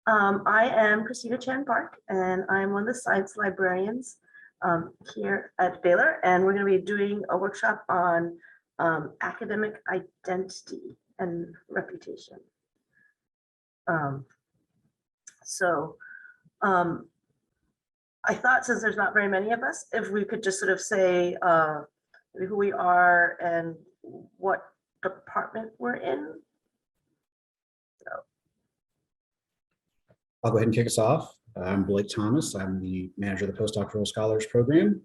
I am Christina Chan Park, and I'm one of the science librarians here at Baylor, and we're going to be doing a workshop on academic identity and reputation. I thought, since there's not very many of us, if we could just sort of say who we are and what department we're in. I'll go ahead and kick us off. I'm Blake Thomas. I'm the manager of the Postdoctoral Scholars Program.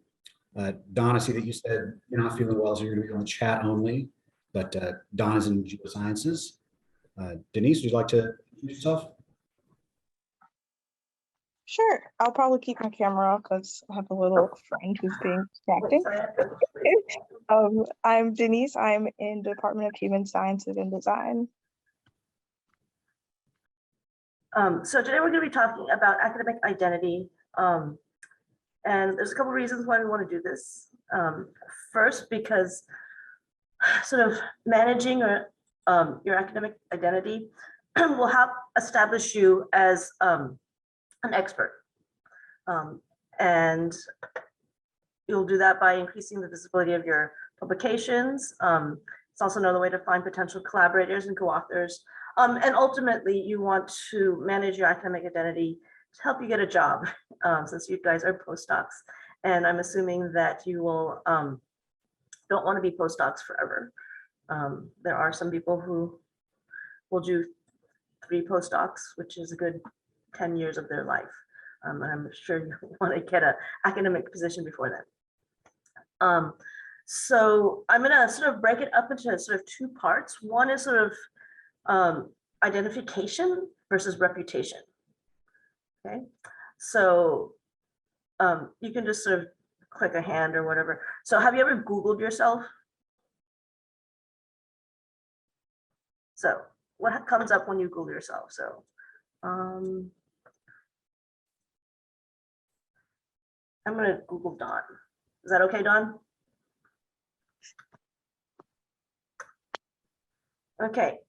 Don, I see that you said you're not feeling well, so you're going to be on the chat only, but Don is in geosciences. Denise, would you like to introduce yourself? Sure. I'll probably keep my camera off because I have a little friend who's being distracting. I'm Denise. I'm in Department of Human Sciences and Design. So today we're going to be talking about academic identity, and there's a couple reasons why we want to do this. First, because sort of managing your academic identity will help establish you as an expert, and you'll do that by increasing the visibility of your publications. It's also another way to find potential collaborators and co-authors. And ultimately, you want to manage your academic identity to help you get a job, since you guys are postdocs. And I'm assuming that you will don't want to be postdocs forever. There are some people who will do 3 postdocs, which is a good 10 years of their life. And I'm sure you want to get an academic position before then. So I'm going to sort of break it up into sort of 2 parts. One is sort of identification versus reputation. Okay, so you can just sort of click a hand or whatever. So have you ever Googled yourself? So what comes up when you Google yourself? So I'm going to Google Don. Is that okay, Don? Okay.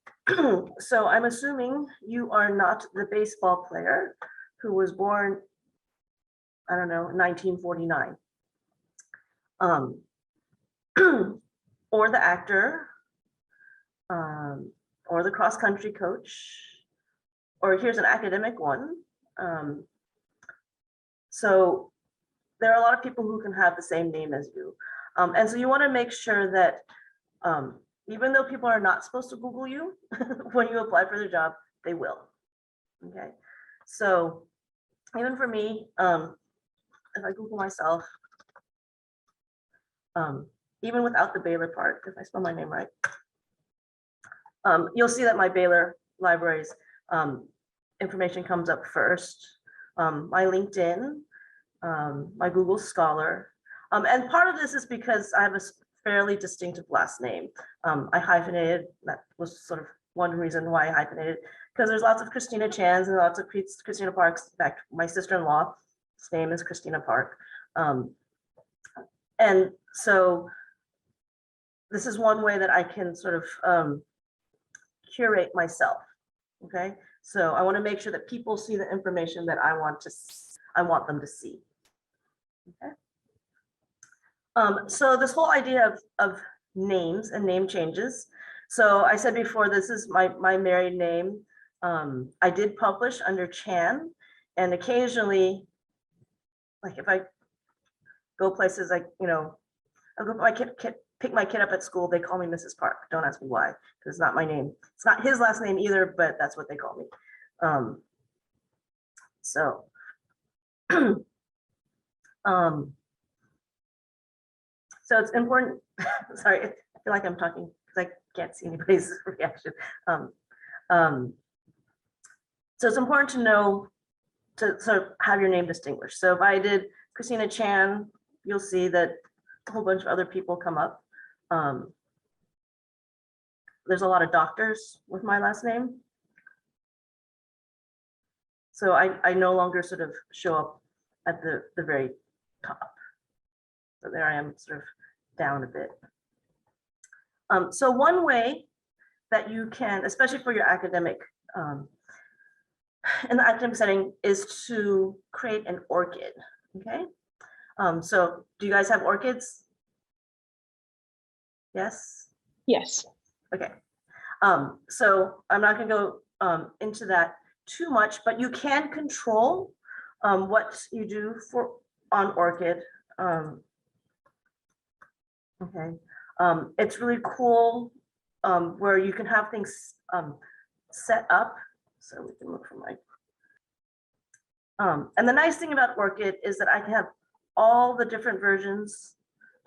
So I'm assuming you are not the baseball player who was born, I don't know, 1949, or the actor, or the cross-country coach, or here's an academic one. So there are a lot of people who can have the same name as you, and so you want to make sure that even though people are not supposed to Google you, when you apply for the job, they will. Okay, so even for me, if I Google myself, even without the Baylor part, if I spell my name right, you'll see that my Baylor libraries information comes up first. My LinkedIn, my Google Scholar, and part of this is because I have a fairly distinctive last name. I hyphenated. That was sort of one reason why I hyphenated, because there's lots of Christina Chans and lots of Christina Parks. In fact, my sister-in-law's name is Christina Park. And so this is one way that I can sort of curate myself. Okay, so I want to make sure that people see the information that I want them to see. Okay. So this whole idea of names and name changes. So I said before, this is my married name. I did publish under Chan, and occasionally, like if I go places like, I'll go pick my kid up at school, they call me Mrs. Park. Don't ask me why, because it's not my name. It's not his last name either, but that's what they call me. So it's important. Sorry, I feel like I'm talking because I can't see anybody's reaction. So it's important to know to sort of have your name distinguished. So if I did Christina Chan, you'll see that a whole bunch of other people come up. There's a lot of doctors with my last name. So I no longer sort of show up at the very top. So there I am, sort of down a bit. So one way that you can, especially for your academic in the academic setting is to create an orchid, okay? So do you guys have orchids? Yes? Yes. Okay. So I'm not gonna go into that too much, but you can control what you do on orchid. Okay. It's really cool where you can have things set up. So we can look for my. And the nice thing about Orchid is that I can have all the different versions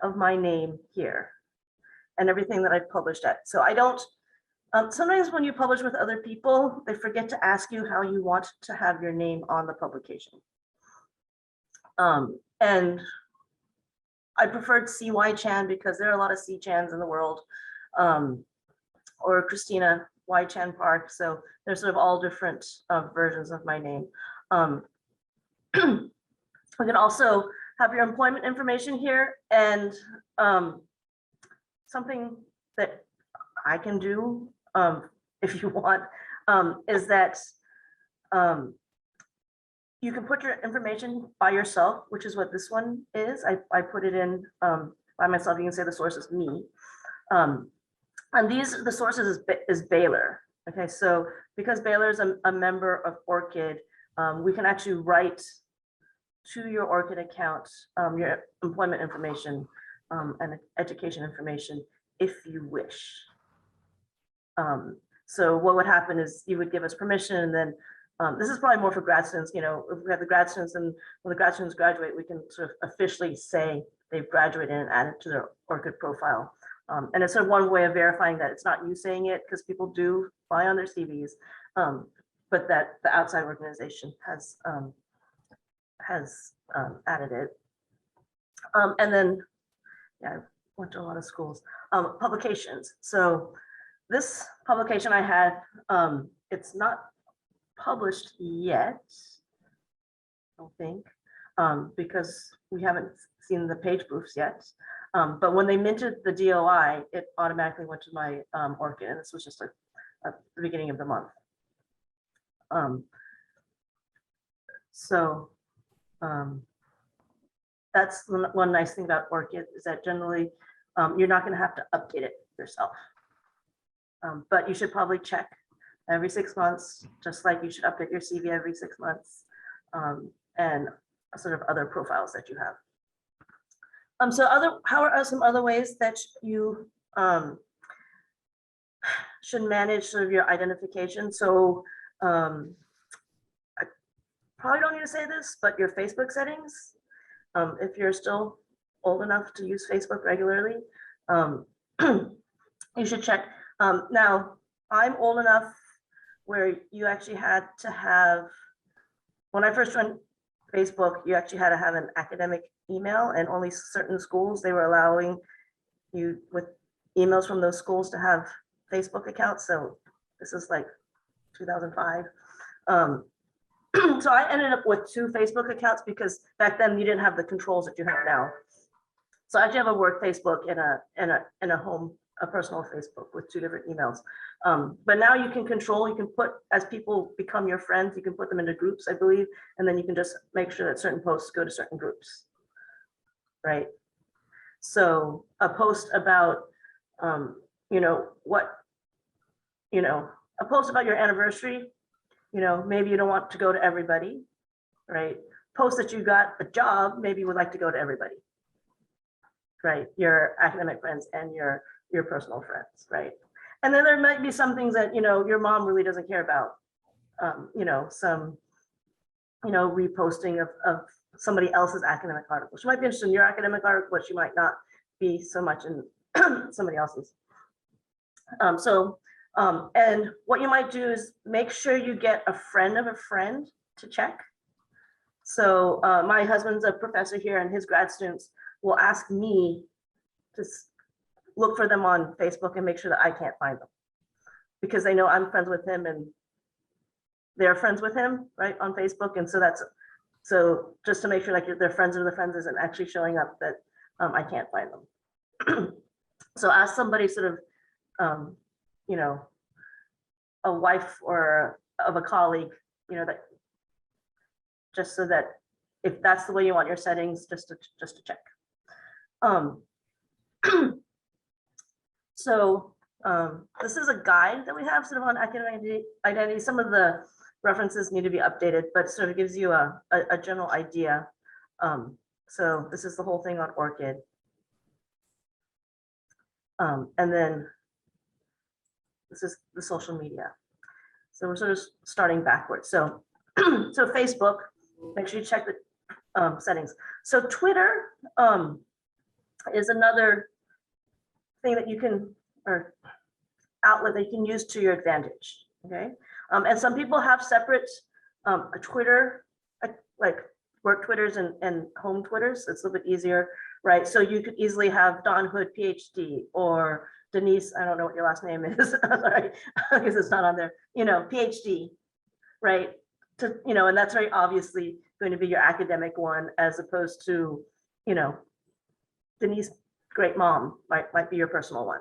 of my name here and everything that I've published at. So I don't, sometimes when you publish with other people, they forget to ask you how you want to have your name on the publication. And I preferred CY Chan because there are a lot of C Chans in the world, or Christina Y Chan Park. So there's sort of all different versions of my name. We can also have your employment information here, and something that I can do if you want is that you can put your information by yourself, which is what this one is. I put it in by myself. You can say the source is me. And the sources is Baylor. Okay, so because Baylor is a member of Orchid, we can actually write to your Orchid account your employment information and education information if you wish. So what would happen is you would give us permission, and then this is probably more for grad students. You know, if we have the grad students, and when the grad students graduate, we can sort of officially say they've graduated and add it to their Orchid profile. And it's sort of one way of verifying that it's not you saying it, because people do lie on their CVs, but that the outside organization has added it. And then, yeah, I went to a lot of schools. Publications. So this publication I had, it's not published yet, I don't think, because we haven't seen the page proofs yet. But when they minted the DOI, it automatically went to my Orchid, and this was just the beginning of the month. So that's one nice thing about Orchid, is that generally you're not going to have to update it yourself. But you should probably check every 6 months, just like you should update your CV every 6 months, and sort of other profiles that you have. So how are some other ways that you should manage sort of your identification? So I probably don't need to say this, but your Facebook settings, if you're still old enough to use Facebook regularly, you should check. Now, I'm old enough where you actually had to have, when I first joined Facebook, you actually had to have an academic email, and only certain schools, they were allowing you with emails from those schools to have Facebook accounts. So this is like 2005. So I ended up with 2 Facebook accounts, because back then you didn't have the controls that you have now. So I actually have a work Facebook and a home, a personal Facebook with 2 different emails. But now you can control, you can put, as people become your friends, you can put them into groups, I believe, and then you can just make sure that certain posts go to certain groups, right? So a post about, you know, a post about your anniversary, you know, maybe you don't want to go to everybody, right? Post that you got a job, maybe you would like to go to everybody, right? Your academic friends and your personal friends, right? And then there might be some things that, you know, your mom really doesn't care about, you know, some, you know, reposting of somebody else's academic article. She might be interested in your academic article, but she might not be so much in somebody else's. And what you might do is make sure you get a friend of a friend to check. So my husband's a professor here, and his grad students will ask me to look for them on Facebook and make sure that I can't find them, because they know I'm friends with him and they're friends with him, right, on Facebook. And so so just to make sure like their friends of the friends isn't actually showing up, that I can't find them. So ask somebody sort of, you know, a wife or of a colleague that just so that if that's the way you want your settings, just to check. So this is a guide that we have sort of on academic identity. Some of the references need to be updated, but sort of gives you a general idea. So this is the whole thing on ORCID. And then this is the social media. So we're sort of starting backwards. So, so Facebook, make sure you check the settings. So Twitter is another thing that you can, or outlet that you can use to your advantage. Okay. And some people have separate a Twitter, like work Twitters and home Twitters. It's a little bit easier, right? So you could easily have Don Hood, PhD, or Denise, I don't know what your last name is, sorry, because it's not on there, PhD, right? And that's very obviously going to be your academic one, as opposed to, Denise, great mom, might be your personal one.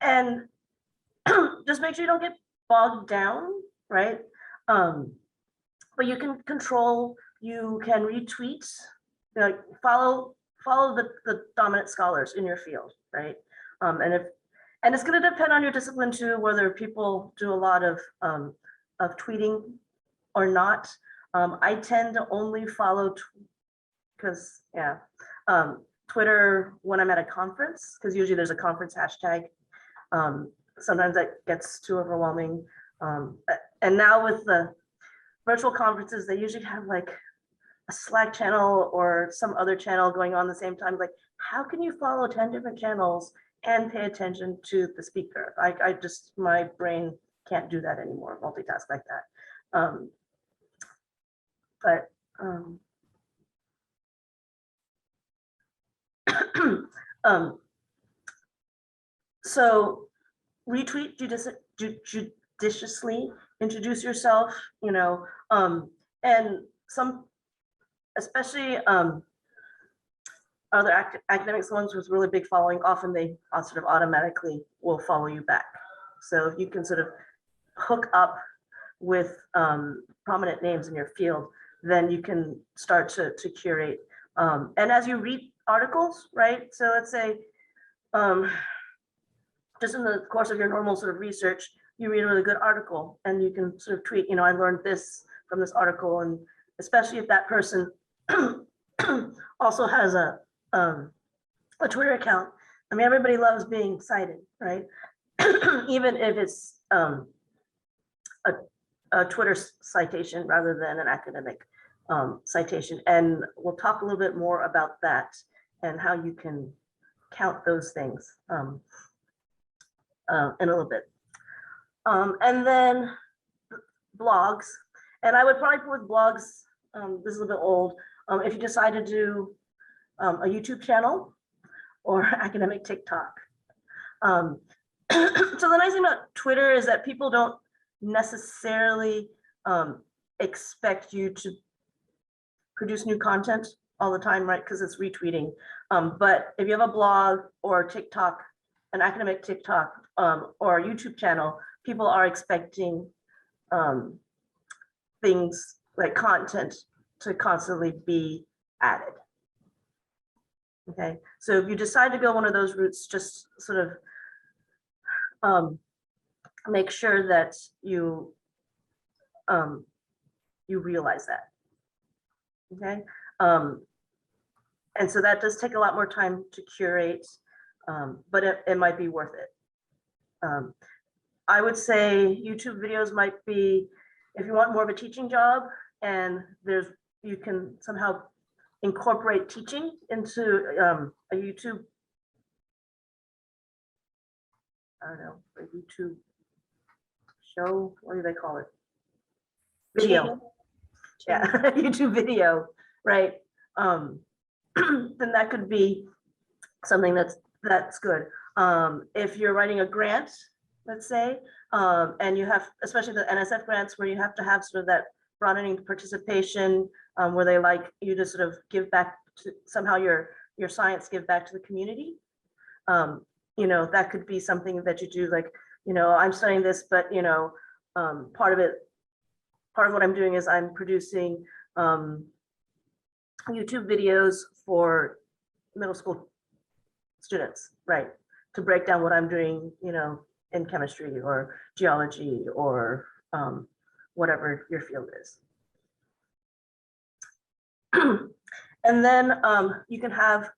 And just make sure you don't get bogged down, right? But you can control, you can retweet, like follow the dominant scholars in your field, right? And it's going to depend on your discipline too, whether people do a lot of tweeting or not. I tend to only follow because Twitter when I'm at a conference, because usually there's a conference hashtag. Sometimes that gets too overwhelming. And now with the virtual conferences, they usually have like a Slack channel or some other channel going on the same time. Like, how can you follow 10 different channels and pay attention to the speaker? I just, my brain can't do that anymore, multitask like that. So retweet judiciously, introduce yourself, and some, especially other academics ones with really big following, often they sort of automatically will follow you back. So if you can sort of hook up with prominent names in your field, then you can start to curate. And as you read articles, right? So let's say, just in the course of your normal sort of research, you read a really good article and you can sort of tweet, I learned this from this article. And especially if that person also has a Twitter account. I mean, everybody loves being cited, right? Even if it's a Twitter citation rather than an academic citation. And we'll talk a little bit more about that and how you can count those things in a little bit. And then blogs. And I would probably put with blogs, this is a bit old, if you decide to do a YouTube channel or academic TikTok. So the nice thing about Twitter is that people don't necessarily expect you to produce new content all the time, right? Because it's retweeting. But if you have a blog or TikTok, an academic TikTok or a YouTube channel, people are expecting things like content to constantly be added. Okay, so if you decide to go one of those routes, just sort of make sure that you realize that. Okay, and so that does take a lot more time to curate, but it might be worth it. I would say YouTube videos might be, if you want more of a teaching job and you can somehow incorporate teaching into a YouTube, I don't know, a YouTube show, what do they call it? Video. Yeah, YouTube video, right? Then that could be something that's good. If you're writing a grant, let's say, and you have, especially the NSF grants, where you have to have sort of that broadening participation, where they like you to sort of give back to somehow your science give back to the community. that could be something that you do, like, I'm studying this, but, part of what I'm doing is I'm producing YouTube videos for middle school students, right? To break down what I'm doing, in chemistry or geology or whatever your field is. And then you can have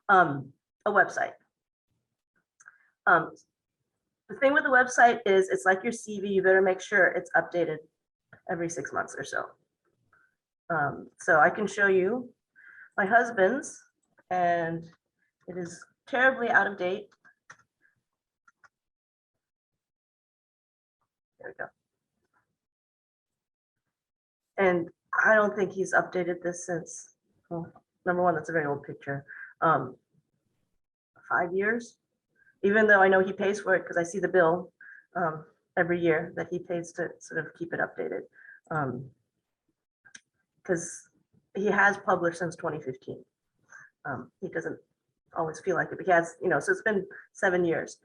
a website. The thing with the website is it's like your CV, you better make sure it's updated every 6 months or so. So I can show you my husband's, and it is terribly out of date. There we go. And I don't think he's updated this since, well, number one, that's a very old picture. 5 years, even though I know he pays for it because I see the bill every year that he pays to sort of keep it updated. Because he has published since 2015. He doesn't always feel like it, but he has, so it's been 7 years.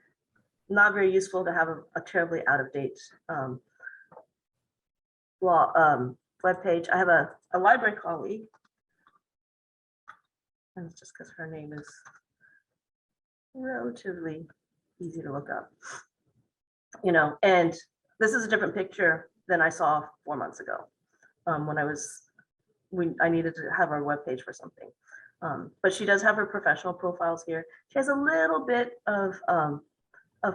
Not very useful to have a terribly out of date webpage. I have a library colleague, and it's just because her name is relatively easy to look up, and this is a different picture than I saw 4 months ago when I needed to have our webpage for something. But she does have her professional profiles here. She has a little bit of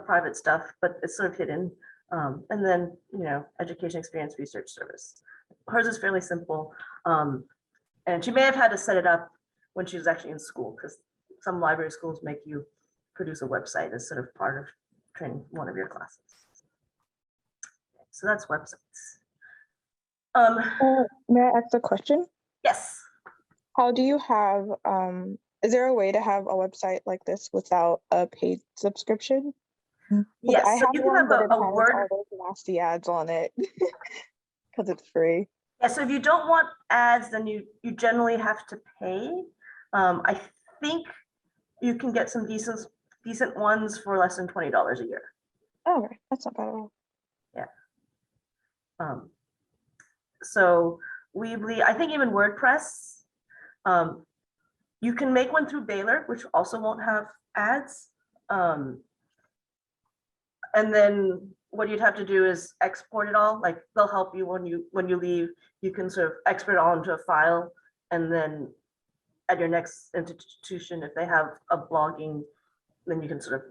private stuff, but it's sort of hidden. And then, education, experience, research, service. Hers is fairly simple. And she may have had to set it up when she was actually in school, because some library schools make you produce a website as sort of part of training one of your classes. So that's websites. May I ask a question? Yes. How do you have, is there a way to have a website like this without a paid subscription? Yes, I so have you can one, have but it a has word. all those nasty ads on it because it's free. Yeah, so if you don't want ads, then you generally have to pay. I think you can get some decent ones for less than $20 a year. Oh, right. That's not bad at all. So Weebly, I think even WordPress, you can make one through Baylor, which also won't have ads. And then what you'd have to do is export it all. Like, they'll help you when you leave. You can sort of export it all into a file, and then at your next institution, if they have a blogging, then you can sort of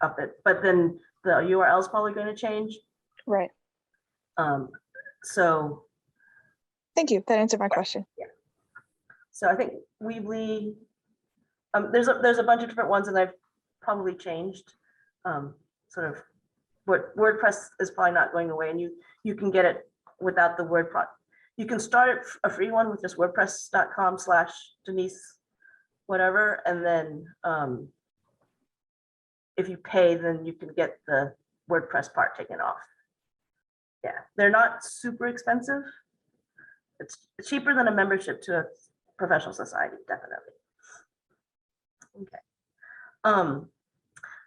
up it. But then the URL is probably going to change. Right. So Thank you. That answered my question. yeah. So I think Weebly, there's a bunch of different ones, and I've probably changed. Sort of WordPress is probably not going away, and you can get it without the WordPress. You can start a free one with just wordpress.com/Denise whatever, and then if you pay, then you can get the WordPress part taken off. Yeah, they're not super expensive. It's cheaper than a membership to a professional society, definitely. Okay.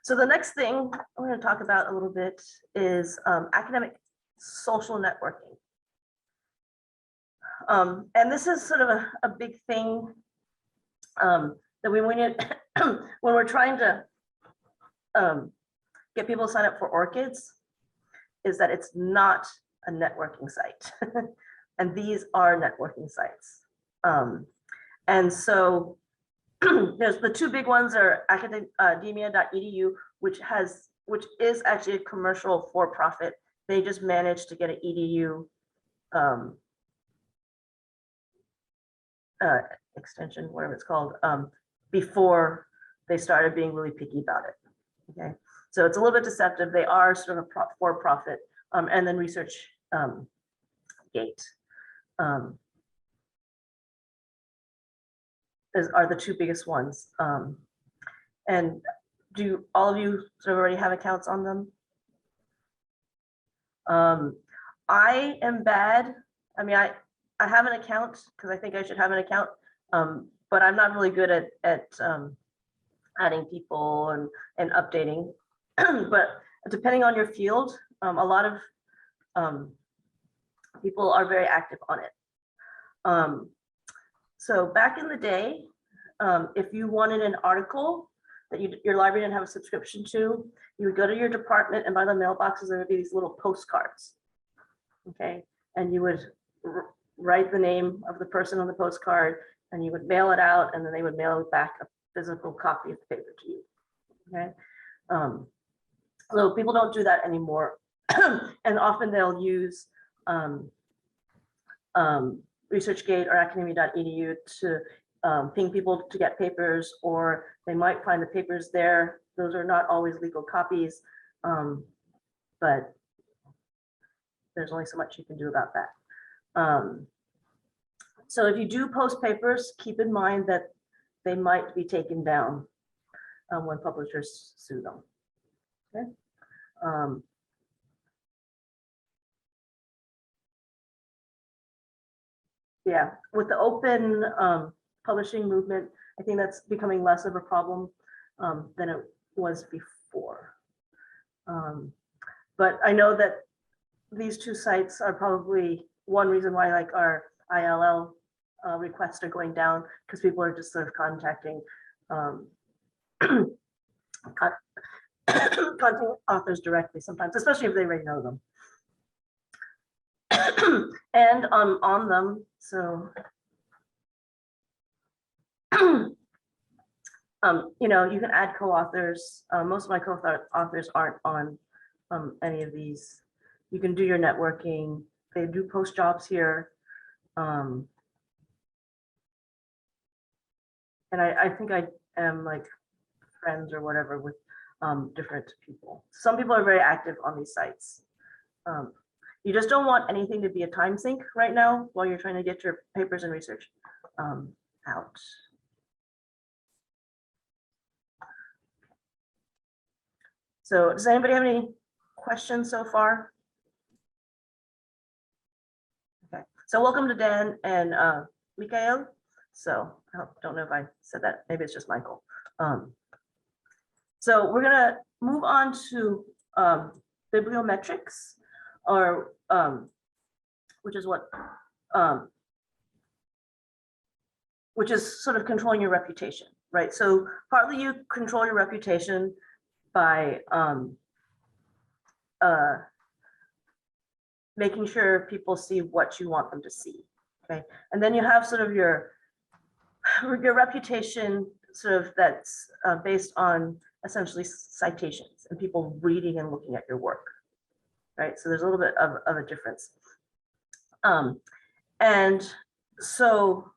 So the next thing I'm going to talk about a little bit is academic social networking. And this is sort of a big thing that when we're trying to get people to sign up for ORCIDs, is that it's not a networking site. And these are networking sites. And so there's the two big ones are academia.edu, which is actually a commercial for-profit. They just managed to get an edu extension, whatever it's called, before they started being really picky about it. Okay, so it's a little bit deceptive. They are sort of for-profit, and then Research Gate are the two biggest ones. And do all of you sort of already have accounts on them? I am bad. I mean, I have an account because I think I should have an account, but I'm not really good at adding people and updating. But depending on your field, a lot of people are very active on it. So back in the day, if you wanted an article that your library didn't have a subscription to, you would go to your department, and by the mailboxes, there would be these little postcards. Okay, and you would write the name of the person on the postcard, and you would mail it out, and then they would mail back a physical copy of the paper to you. Okay, so people don't do that anymore, and often they'll use ResearchGate or academia.edu to ping people to get papers, or they might find the papers there. Those are not always legal copies, but there's only so much you can do about that. So if you do post papers, keep in mind that they might be taken down when publishers sue them. Okay. Yeah, with the open publishing movement, I think that's becoming less of a problem than it was before. But I know that these two sites are probably one reason why like our ILL requests are going down, because people are just sort of contacting contacting authors directly sometimes, especially if they already know them. And on them, so you know, you can add co-authors. Most of my co-authors aren't on any of these. You can do your networking. They do post jobs here. And I think I am like friends or whatever with different people. Some people are very active on these sites. You just don't want anything to be a time sink right now while you're trying to get your papers and research out. So does anybody have any questions so far? Okay, so welcome to Dan and Mikhail. So I don't know if I said that, maybe it's just Michael. So we're gonna move on to bibliometrics, or which is what which is sort of controlling your reputation, right? So partly you control your reputation by making sure people see what you want them to see, okay? And then you have sort of your reputation sort of that's based on essentially citations and people reading and looking at your work, right? So there's a little bit of a difference. And so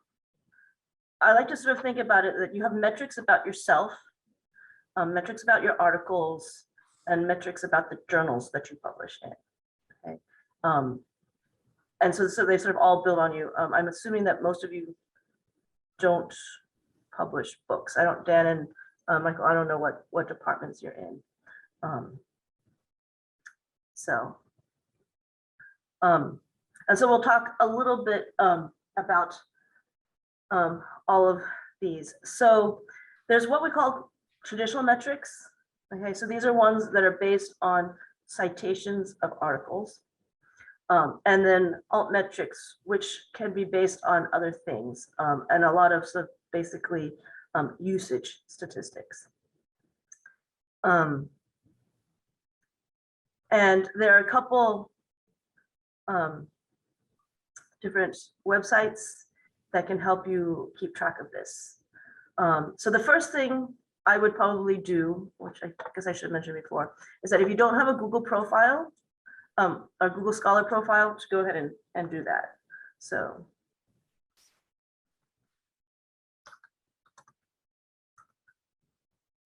I like to sort of think about it that you have metrics about yourself, metrics about your articles, and metrics about the journals that you publish in. Okay. And so they sort of all build on you. I'm assuming that most of you don't publish books. I don't, Dan and Michael, I don't know what departments you're in. And so we'll talk a little bit about all of these. So there's what we call traditional metrics. Okay, so these are ones that are based on citations of articles. And then alt metrics, which can be based on other things, and a lot of sort of basically usage statistics. And there are a couple different websites that can help you keep track of this. So the first thing I would probably do, which I guess I should have mentioned before, is that if you don't have a Google profile, a Google Scholar profile, just go ahead and do that. So.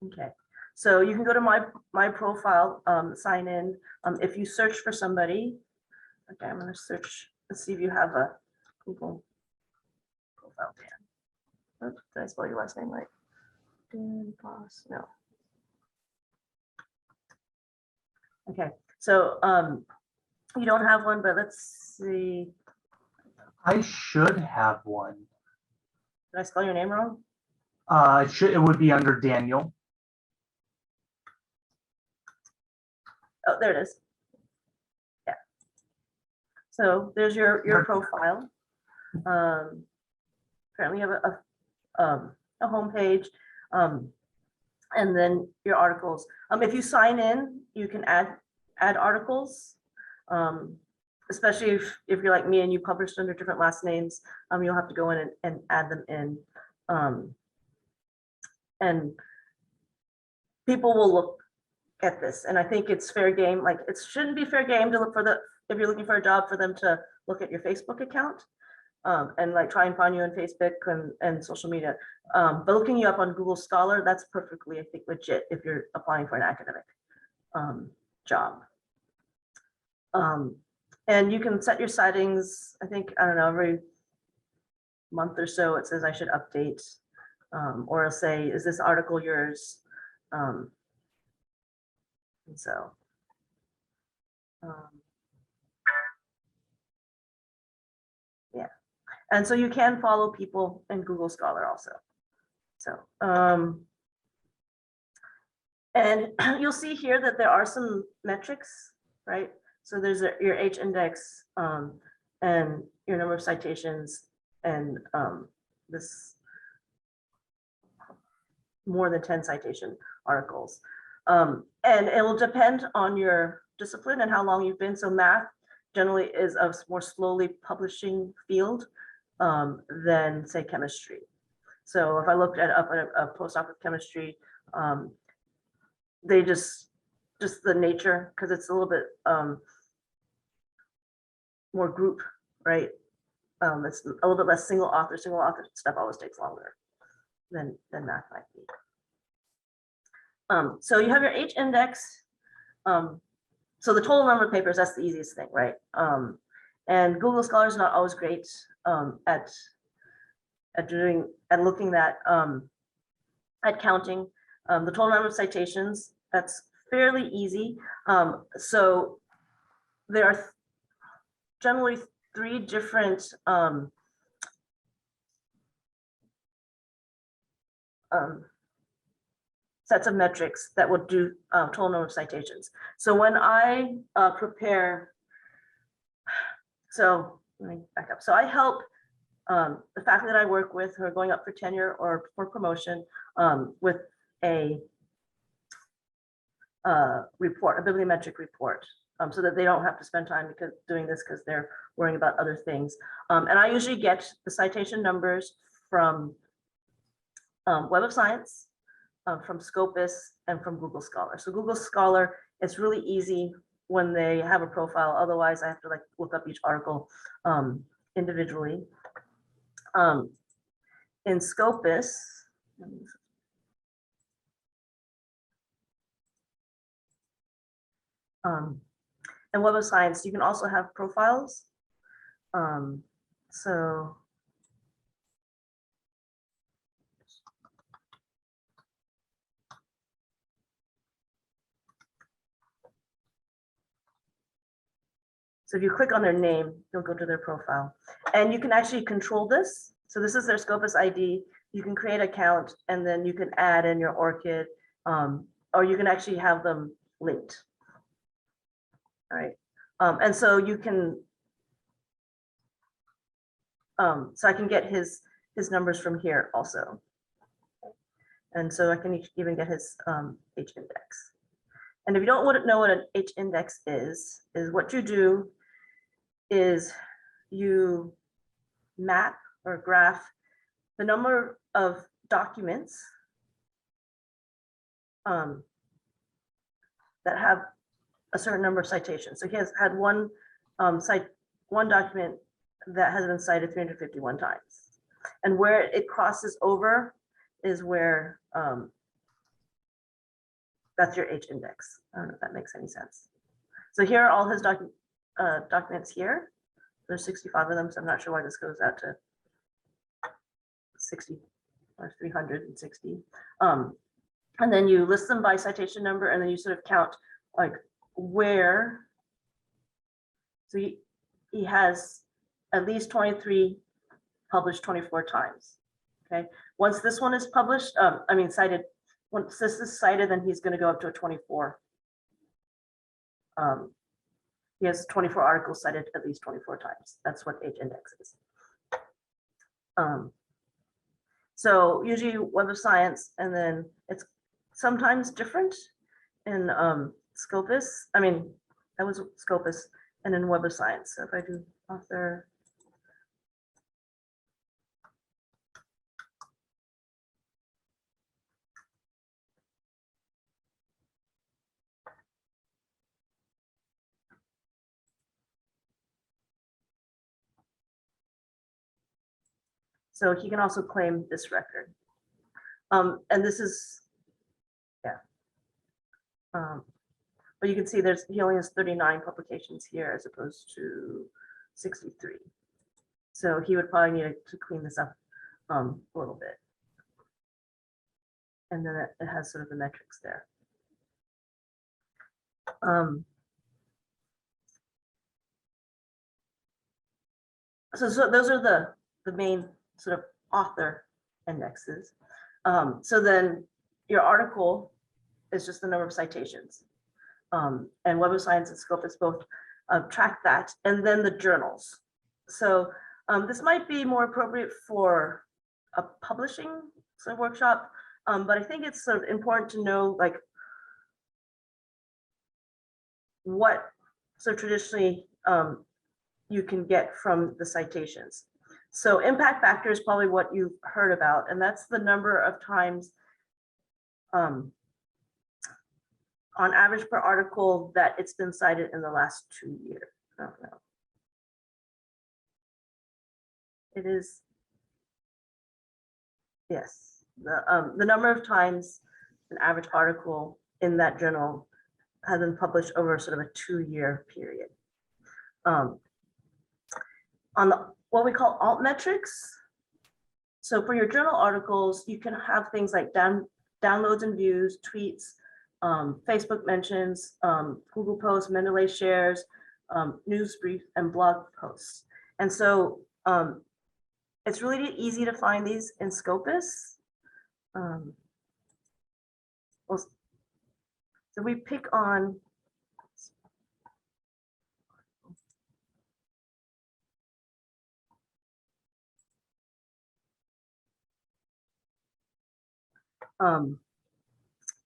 Okay, so you can go to my profile, sign in. If you search for somebody, okay, I'm gonna search, let's see if you have a Google profile, Dan. Oops, did I spell your last name right? Dan Boss, no. Okay, so you don't have one, but let's see. I should have one. Did I spell your name wrong? It would be under Daniel. Oh, there it is. Yeah. So there's your profile. Currently you have a homepage, and then your articles. If you sign in, you can add articles. Especially if you're like me and you published under different last names, you'll have to go in and add them in. And people will look at this, and I think it's fair game. Like, it shouldn't be fair game to look for if you're looking for a job, for them to look at your Facebook account, and like try and find you on Facebook and social media. But looking you up on Google Scholar, that's perfectly, I think, legit if you're applying for an academic job. And you can set your settings. I think, I don't know, every month or so it says I should update, or it'll say, is this article yours? And so, yeah. And so you can follow people in Google Scholar also. So, and you'll see here that there are some metrics, right? So there's your H index, and your number of citations, and this more than 10 citation articles. And it will depend on your discipline and how long you've been. So math generally is a more slowly publishing field than, say, chemistry. So if I looked at a postdoc with chemistry, they just the nature, because it's a little bit more group, right? It's a little bit less single author stuff always takes longer than math might be. So you have your H index. So the total number of papers, that's the easiest thing, right? And Google Scholar is not always great at looking at counting the total number of citations. That's fairly easy. So there are generally 3 different sets of metrics that will do total number of citations. So when I prepare, so let me back up. So I help the faculty that I work with who are going up for tenure or for promotion with a report, a bibliometric report, so that they don't have to spend time doing this because they're worrying about other things. And I usually get the citation numbers from Web of Science, from Scopus, and from Google Scholar. So Google Scholar, it's really easy when they have a profile. Otherwise, I have to like look up each article individually. In Scopus, and Web of Science, you can also have profiles. So if you click on their name, you'll go to their profile, and you can actually control this. So this is their Scopus ID. You can create an account, and then you can add in your ORCID, or you can actually have them linked. All right, and so you can, so I can get his numbers from here also, and so I can even get his H index. And if you don't know what an H index is what you do is you map or graph the number of documents that have a certain number of citations. So he has had one document that has been cited 351 times. And where it crosses over is where that's your H index. I don't know if that makes any sense. So here are all his documents here. There's 65 of them, so I'm not sure why this goes out to 60 or 360. And then you list them by citation number, and then you sort of count like where. So he has at least 23 published 24 times. Okay, once this one is published, cited. Once this is cited, then he's going to go up to a 24. He has 24 articles cited at least 24 times. That's what H index is. So usually Web of Science, and then it's sometimes different in Scopus. I mean, that was Scopus, and in Web of Science. So if I do author, so he can also claim this record. And this is, yeah. But you can see he only has 39 publications here as opposed to 63. So he would probably need to clean this up a little bit. And then it has sort of the metrics there. So those are the main sort of author indexes. So then your article is just the number of citations. And Web of Science and Scopus both track that, and then the journals. So this might be more appropriate for a publishing sort of workshop, but I think it's sort of important to know like what so traditionally you can get from the citations. So impact factor is probably what you've heard about, and that's the number of times on average per article that it's been cited in the last 2 years. Oh, no. It is, yes, the number of times an average article in that journal has been published over sort of a 2-year period. On the what we call alt metrics. So for your journal articles, you can have things like downloads and views, tweets, Facebook mentions, Google posts, Mendeley shares, news brief, and blog posts. And so it's really easy to find these in Scopus. So we pick on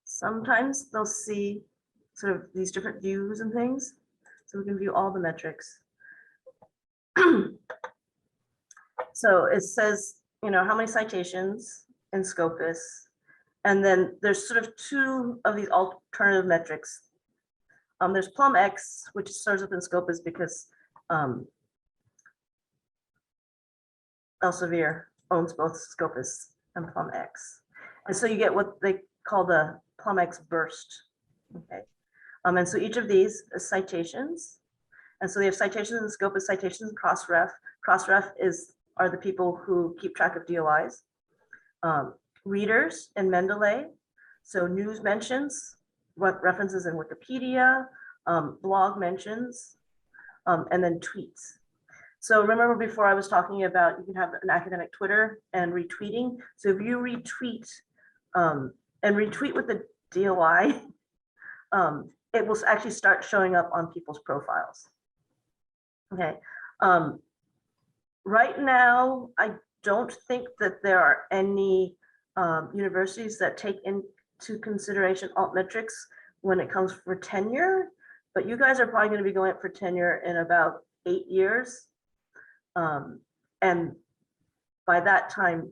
sometimes they'll see sort of these different views and things. So we can view all the metrics. So it says, you know, how many citations in Scopus. And then there's sort of 2 of these alternative metrics. There's PlumX, which serves up in Scopus because Elsevier owns both Scopus and PlumX. And so you get what they call the PlumX burst. Okay. And so each of these is citations. And so they have citations in Scopus, citations in Crossref. Crossref are the people who keep track of DOIs. Readers in Mendeley. So news mentions, references in Wikipedia, blog mentions, and then tweets. So remember before I was talking about you can have an academic Twitter and retweeting. So if you retweet and retweet with the DOI, it will actually start showing up on people's profiles. Okay. Right now, I don't think that there are any universities that take into consideration altmetrics when it comes for tenure, but you guys are probably going to be going up for tenure in about 8 years. And by that time,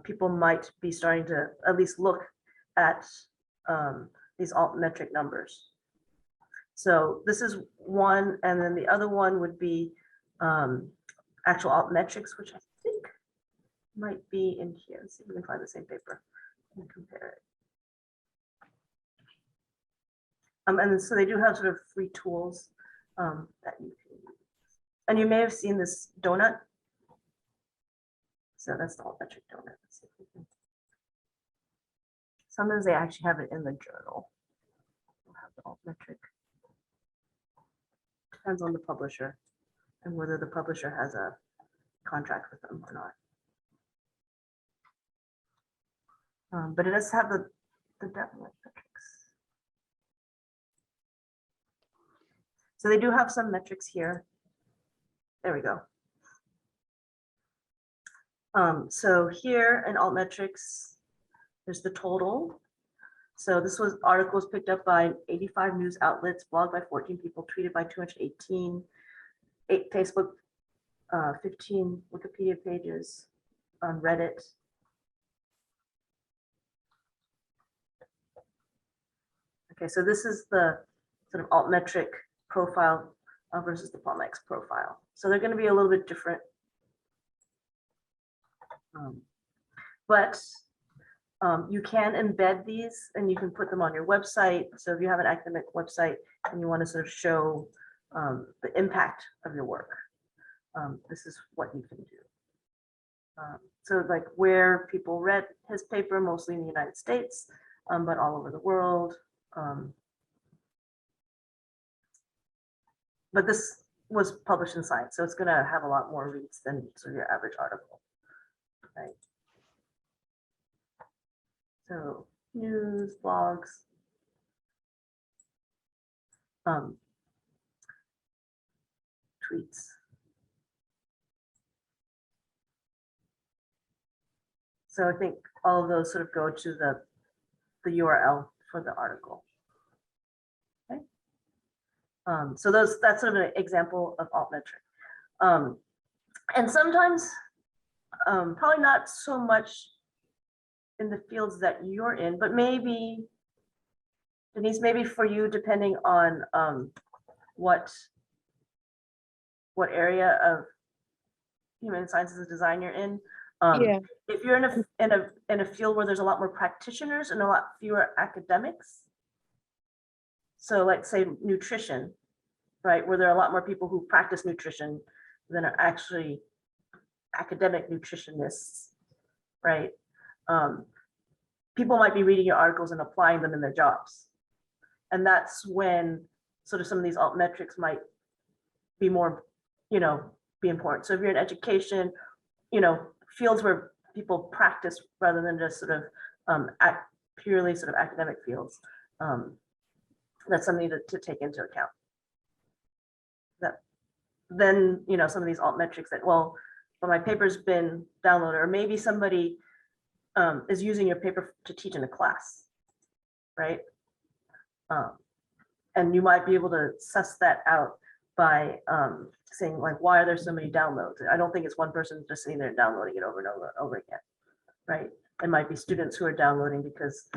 people might be starting to at least look at these altmetric numbers. So this is one, and then the other one would be actual altmetrics, which I think might be in here. Let's see if we can find the same paper and compare it. And so they do have sort of free tools that you can use. And you may have seen this donut. So that's the altmetric donut. Let's see if we can. Sometimes they actually have it in the journal. We'll have the altmetric. Depends on the publisher and whether the publisher has a contract with them or not. But it does have the depth metrics. So they do have some metrics here. There we go. So here in alt metrics, there's the total. So this was articles picked up by 85 news outlets, blogged by 14 people, tweeted by 218, 8 Facebook, 15 Wikipedia pages, on Reddit. Okay, so this is the sort of altmetric profile versus the PalmX profile. So they're going to be a little bit different. But you can embed these and you can put them on your website. So if you have an academic website and you want to sort of show the impact of your work, this is what you can do. So like where people read his paper, mostly in the United States, but all over the world. But this was published in Science, so it's going to have a lot more reads than sort of your average article, right? So news, blogs, tweets. So I think all of those sort of go to the URL for the article. Okay. So that's sort of an example of altmetric. And sometimes, probably not so much in the fields that you're in, but maybe, Denise, maybe for you, depending on what area of human sciences and design you're in. Yeah. If you're in a field where there's a lot more practitioners and a lot fewer academics, so like say nutrition, right, where there are a lot more people who practice nutrition than are actually academic nutritionists, right? People might be reading your articles and applying them in their jobs. And that's when sort of some of these alt metrics might be more, be important. So if you're in education, fields where people practice rather than just sort of purely sort of academic fields, that's something to take into account. That then, some of these alt metrics that, well, my paper's been downloaded, or maybe somebody is using your paper to teach in a class, right? And you might be able to suss that out by saying like, why are there so many downloads? I don't think it's one person just sitting there downloading it over and over and over again, right? It might be students who are downloading because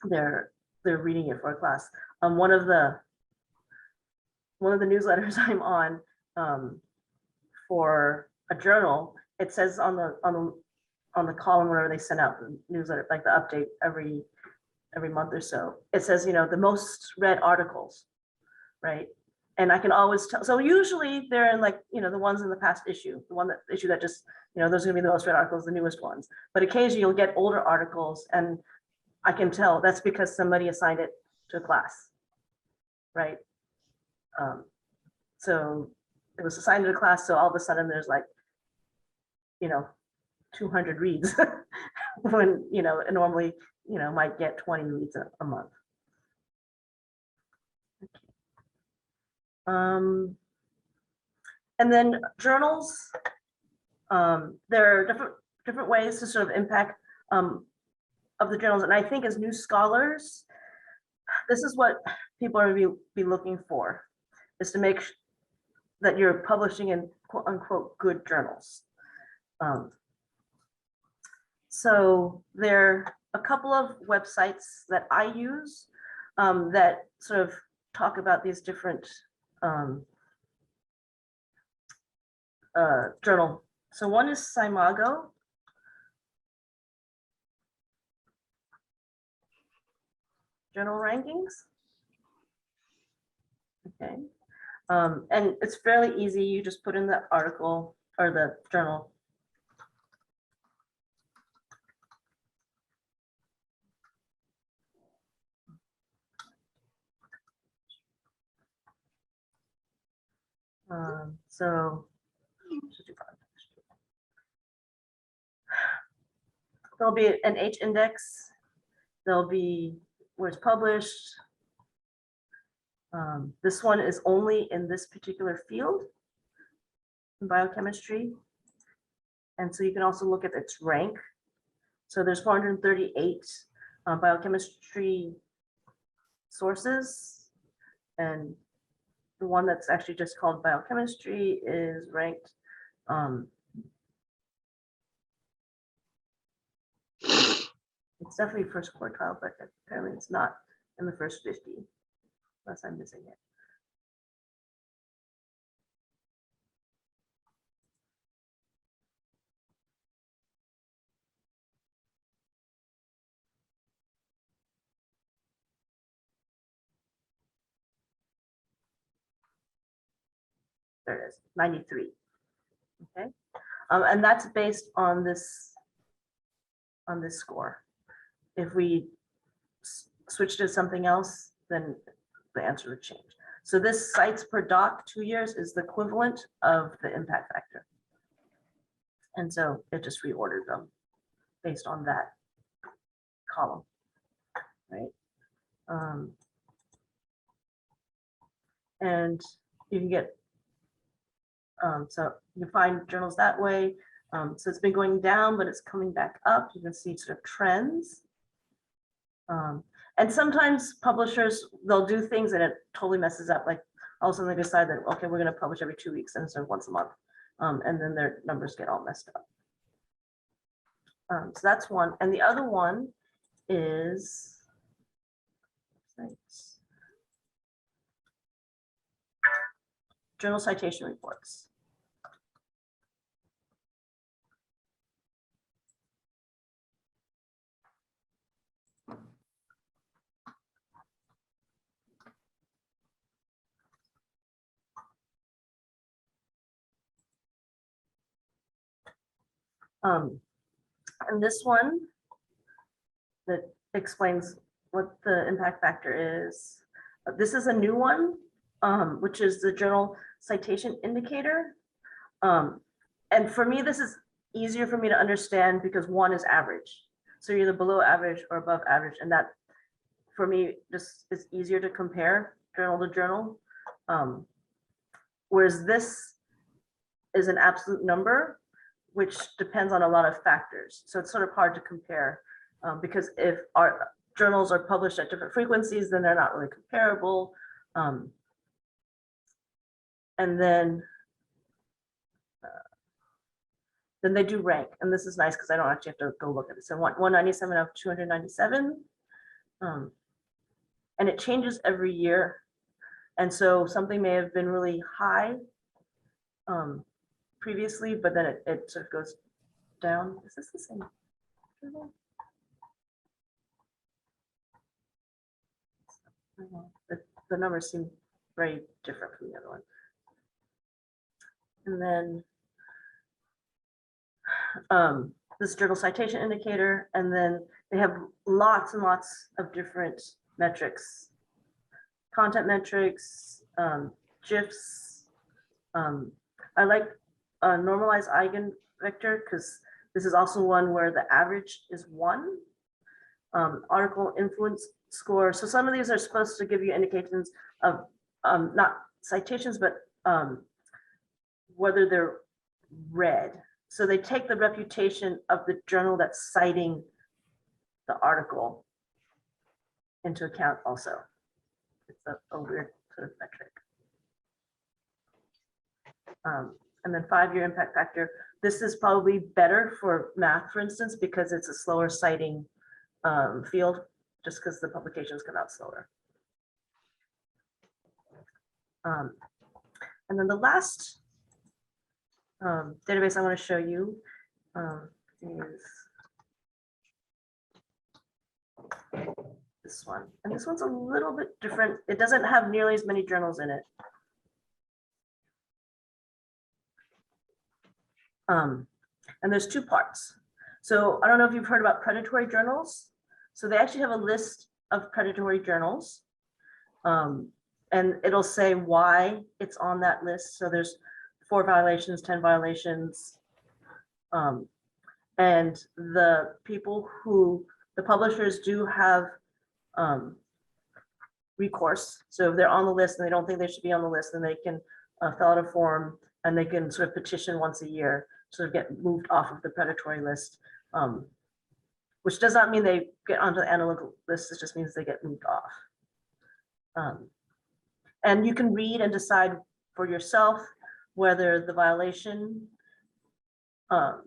they're reading it for a class. One of the newsletters I'm on for a journal, it says on the column whenever they send out the newsletter, like the update every month or so, it says, the most read articles, right? And I can always tell. So usually they're in like, the ones in the past issue, issue that just, those are gonna be the most read articles, the newest ones. But occasionally you'll get older articles and I can tell that's because somebody assigned it to a class, right? So it was assigned to a class. So all of a sudden there's like, 200 reads when, normally, might get 20 reads a month. Okay. And then journals, there are different ways to sort of impact of the journals. And I think as new scholars, this is what people are going to be looking for, is to make that you're publishing in quote unquote good journals. So there are a couple of websites that I use that sort of talk about these different journal. So one is Simago. Journal rankings. Okay. And it's fairly easy. You just put in the article or the journal. So there'll be an H index. There'll be where it's published. This one is only in this particular field, in biochemistry. And so you can also look at its rank. So there's 438 biochemistry sources, and the one that's actually just called biochemistry is ranked it's definitely first quartile, but apparently it's not in the first 50, unless I'm missing it. There it is, 93. Okay, and that's based on this score. If we switch to something else, then the answer would change. So this sites per doc 2 years is the equivalent of the impact factor. And so it just reordered them based on that column, right? And you can get, so you can find journals that way. So it's been going down, but it's coming back up. You can see sort of trends. And sometimes publishers, they'll do things and it totally messes up. Like all of a sudden they decide that, okay, we're going to publish every 2 weeks instead of once a month. And then their numbers get all messed up. So that's one. And the other one is, journal citation reports. And this one that explains what the impact factor is. This is a new one, which is the journal citation indicator. And for me, this is easier for me to understand because one is average. So you're either below average or above average. And that, for me, just is easier to compare journal to journal. Whereas this is an absolute number, which depends on a lot of factors. So it's sort of hard to compare because if our journals are published at different frequencies, then they're not really comparable. And then they do rank. And this is nice because I don't actually have to go look at it. So 197 of 297. And it changes every year. And so something may have been really high previously, but then it sort of goes down. Is this the same? The numbers seem very different from the other one. And then this journal citation indicator, and then they have lots and lots of different metrics, content metrics, GIFs. I like normalized eigenvector because this is also one where the average is 1. Article influence score. So some of these are supposed to give you indications of not citations, but whether they're read. So they take the reputation of the journal that's citing the article into account also. It's a weird sort of metric. And then 5-year impact factor. This is probably better for math, for instance, because it's a slower citing field, just because the publications come out slower. And then the last database I want to show you is this one. And this one's a little bit different. It doesn't have nearly as many journals in it. And there's 2 parts. So I don't know if you've heard about predatory journals. So they actually have a list of predatory journals. And it'll say why it's on that list. So there's 4 violations, 10 violations. And the people who, the publishers do have recourse. So if they're on the list and they don't think they should be on the list, then they can fill out a form and they can sort of petition once a year, sort of get moved off of the predatory list. Which does not mean they get onto the analytical list, it just means they get moved off. And you can read and decide for yourself whether the violation are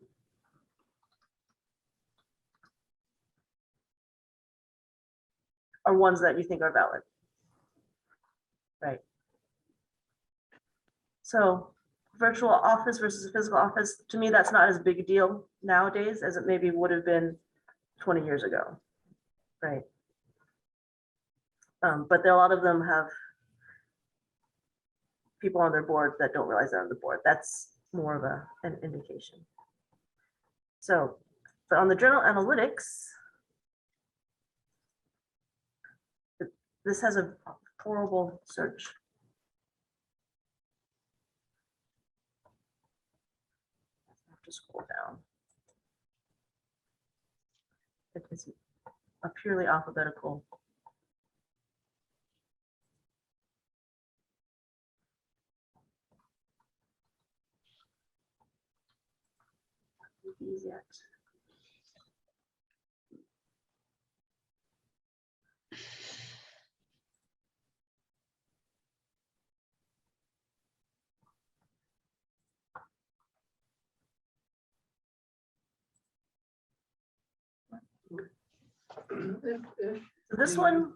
ones that you think are valid. Right. So virtual office versus a physical office, to me, that's not as big a deal nowadays as it maybe would have been 20 years ago. Right. But there, a lot of them have people on their board that don't realize they're on the board. That's more of an indication. So, but on the journal analytics, this has a horrible search. I have to scroll down. It is a purely alphabetical. Yet. So this one,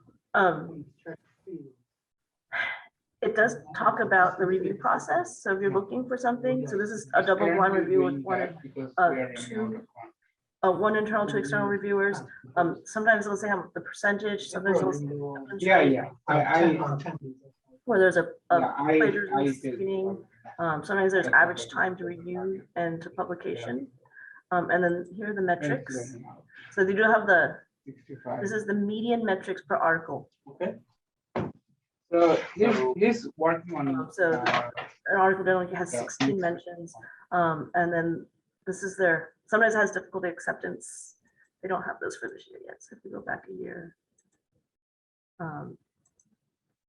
it does talk about the review process. So if you're looking for something, so this is a double-blind review with one internal, two external reviewers. Sometimes they'll say how the percentage, sometimes they'll say where there's a plagiarism screening. Sometimes there's average time to review and to publication. And then here are the metrics. So they do have this is the median metrics per article. Okay. So he's working on. An article generally has 16 mentions. And then this is sometimes it has difficulty acceptance. They don't have those for this year yet. So if we go back a year,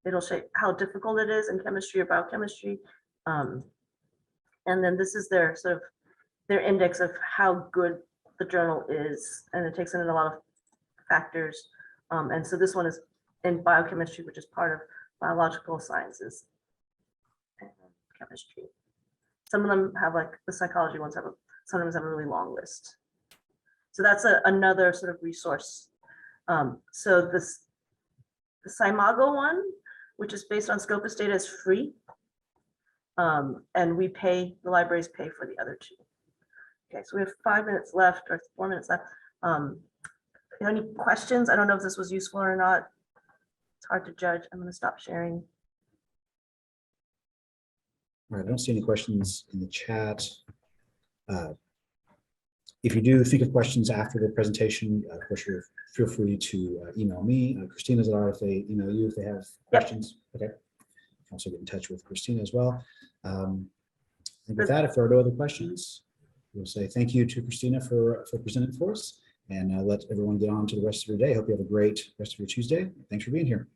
it'll show how difficult it is in chemistry or biochemistry. And then this is their index of how good the journal is. And it takes in a lot of factors. And so this one is in biochemistry, which is part of biological sciences and chemistry. Some of them have, like the psychology ones sometimes have a really long list. So that's another sort of resource. So the Cymago one, which is based on Scopus data, is free. And the libraries pay for the other two. Okay, so we have 5 minutes left or 4 minutes left. Any questions? I don't know if this was useful or not. It's hard to judge. I'm going to stop sharing. All right, I don't see any questions in the chat. If you do think of questions after the presentation, of course, feel free to email me. Christina's at RFA, email you if they have questions. Yep. Okay. You can also get in touch with Christina as well. And with that, if there are no other questions, we'll say thank you to Christina for presenting for us, and let everyone get on to the rest of your day. Hope you have a great rest of your Tuesday. Thanks for being here.